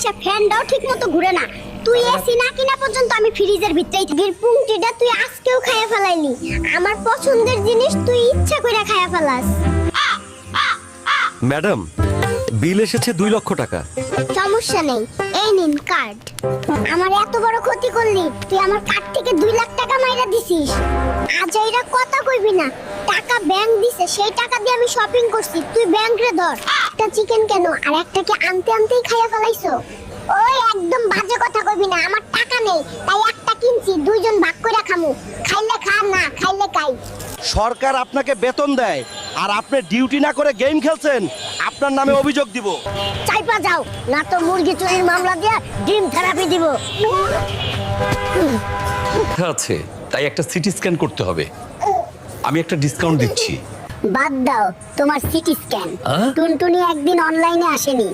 আইসা ফ্যানটাও ঠিক মতো ঘুরে না। তুই এসি না কিনা পর্যন্ত আমি ফ্রিজের ভিতরেই থাকি। পুংটিটা তুই আজকেও খাইয়া ফেলাইলি। আমার পছন্দের জিনিস তুই ইচ্ছা করে খাইয়া ফেলাস। ম্যাডাম, বিল এসেছে 2 লক্ষ টাকা। সমস্যা নেই, এই নিন কার্ড। আমার এত বড় ক্ষতি করলি, তুই আমার কার্ড থেকে 2 লাখ টাকা মাইরা দিছিস। আজ এরা কথা কইবি না। টাকা ব্যাংক দিছে, সেই টাকা দিয়ে আমি শপিং করছি। তুই ব্যাংক রে ধর। একটা চিকেন কেন আর একটা কি আনতে আনতেই খাইয়া ফেলাইছো? ওই একদম বাজে কথা কইবি না। আমার টাকা নেই, তাই একটা কিনছি, দুইজন ভাগ করে খামু। খাইলে খা, না খাইলে খাই। সরকার আপনাকে বেতন দেয় আর আপনি ডিউটি না করে গেম খেলছেন, আপনার নামে অভিযোগ দিব। চাইপা যাও, না তো মুরগি চুরির মামলা দিয়ে ডিম থেরাপি দিব। আছে, তাই একটা সিটি স্ক্যান করতে হবে। আমি একটা ডিসকাউন্ট দিচ্ছি। বাদ দাও তোমার সিটি স্ক্যান। টুনটুনি একদিন অনলাইনে আসেনি,